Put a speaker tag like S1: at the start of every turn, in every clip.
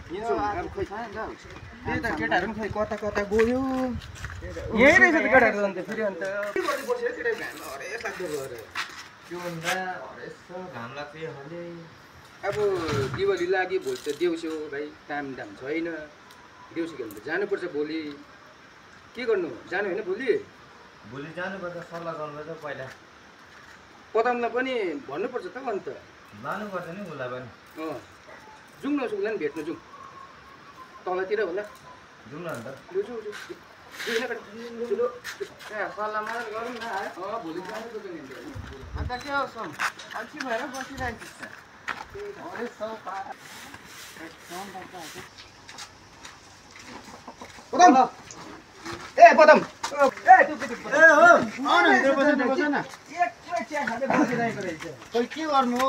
S1: त्यही त केटाहरु पनि खै कता कता गयो यही रहेछ त केटाहरु अन्त फेरि अन्त के गर्दै बस्यो केटा घाम हरेस लाग्दो गएर
S2: त्यो भन्दा हरेस घाम लाग्छ हले
S1: अब दिवाली लागि भोलि त देउसी हो भाइ काम दाम छैन देउसी खेल्नु त जानुपर्छ भोलि के गर्नु जानु हैन भोलि
S2: भोलि जानुपर्छ सल्लाह गर्नुपर्छ पहिला
S1: पदमलाई पनि भन्नुपर्छ त अन्त
S2: लानुपर्छ नि उसलाई पनि
S1: जाउँ न उसलाई नि भेट्नु जाउँ तलतिर होला
S2: जाउँ न अन्त
S3: सल्लाह मात्र गरौँ न है
S1: भोलि जानुपर्छ नि
S3: अन्त के हो सोम अल्छी भएर बसिरहेको छ
S1: पदम ए पदम ए
S3: हो आउन भित्र बस्न न
S1: एकमै चिया खाँदै बसिरहेको रहेछ
S3: खै के गर्नु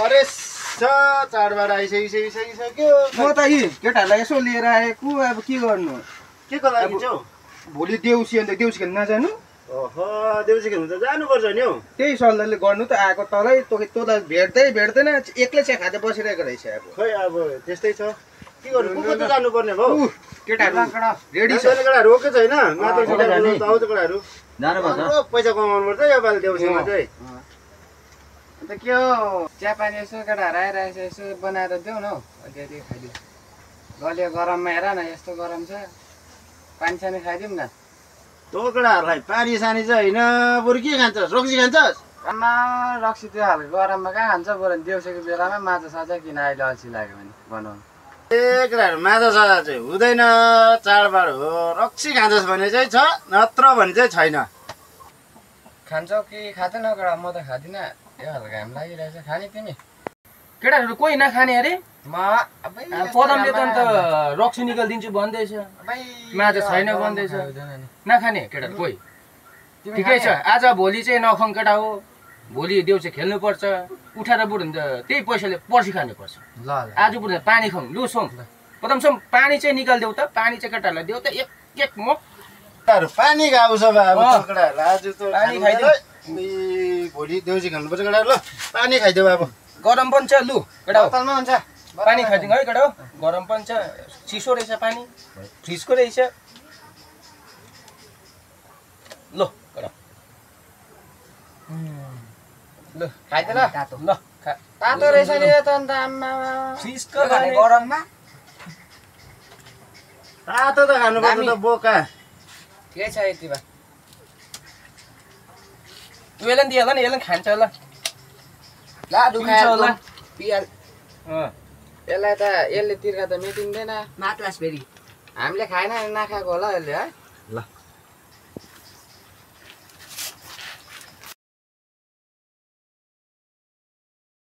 S3: हरेस चाडबाड आइसकिसक्यो
S1: म त यी केटाहरूलाई यसो लिएर आएको अब के गर्नु
S3: के को लागि चाहिँ
S1: भोलि देउसी अन्त देउसी खेल्न नजानु
S3: ओहो देउसी खेल्नु त जानुपर्छ नि हौ
S1: त्यही सल्लाहले गर्नु त आएको तलै तँलाई भेट्दैन एक्लै चिया खाँदै बसिरहेको रहेछ अब
S3: खै अब त्यस्तै छ के गर्नु को त जानुपर्ने भयो
S1: केटाहरू रेडी छ
S3: केटाहरू ओके छैन मात्र केटाहरू त आउँछ केटाहरू
S2: जानुपर्छ
S3: पैसा कमाउनु पर्छ यो पालि देउसीमा चाहिँ
S4: अन्त के हो चियापानी यसो केटाहरू आइरहेको छ यसो बनाएर देऊ न हौ त्यति खाइदिउँ गल्यो गरममा हेर न यस्तो गरम छ पानी सानी खाइदिउँ न
S3: तँ केटाहरूलाई पानी सानी चाहिँ होइन बरु के खान्छस् रक्सी खान्छस्
S4: आमा रक्सी त्यो खालको गरममा कहाँ खान्छ बरु देउसीको बेलामा माछा साझा किन अहिले अल्छी लाग्यो भने बनाउनु
S3: ए केटाहरू माछा साझा चाहिँ हुँदैन चाडबाड हो रक्सी खान्छस् भने चाहिँ छ नत्र भने चाहिँ छैन
S4: खान्छौ कि खाँदैन केटा म त खाँदिनँ यो खालको घाम लागिरहेछ खाने तिमी
S1: केटाहरू कोही नखाने अरे
S4: म
S1: पदमले त अन्त रक्सी निकालिदिन्छु भन्दैछ माछा छैन भन्दैछ नखाने केटाहरू कोही ठिकै छ आज भोलि चाहिँ नखाउँ केटा हो भोलि देउसी खेल्नुपर्छ उठाएर बुढो त त्यही पैसाले पर्सि खानुपर्छ
S4: ल
S1: आज बुढो पानी खाउँ लु सोम पदम सोम पानी चाहिँ निकालिदेऊ त पानी चाहिँ केटाहरूलाई देऊ त एक एक मग
S3: पानी गाउँछ बा अब केटाहरू आज त
S1: पानी खाइदिउँ
S3: भोलि देउसी खेल्नुपर्छ केटाहरू ल पानी खाइदेऊ अब
S1: गरम पनि छ लु केटा हो
S4: बोतलमा हुन्छ
S1: पानी खाइदिउँ है केटा हो गरम पनि छ चिसो रहेछ पानी फ्रिजको रहेछ ल केटा ल
S4: खाइदे ल
S1: ल
S4: तातो रहेछ नि यो त अन्त आम्मा
S1: फ्रिजको खाने गरममा
S3: तातो त खानुपर्छ त बोका
S4: के छ यति बा
S1: यसलाई दियो होला नि यसलाई खान्छ होला
S4: ला दुखायो
S1: होला
S4: पियाल यसलाई त यसले तिर्खा त मेटिँदैन
S5: मात्लास फेरि
S4: हामीले खाएन नखाएको होला यसले है
S3: ल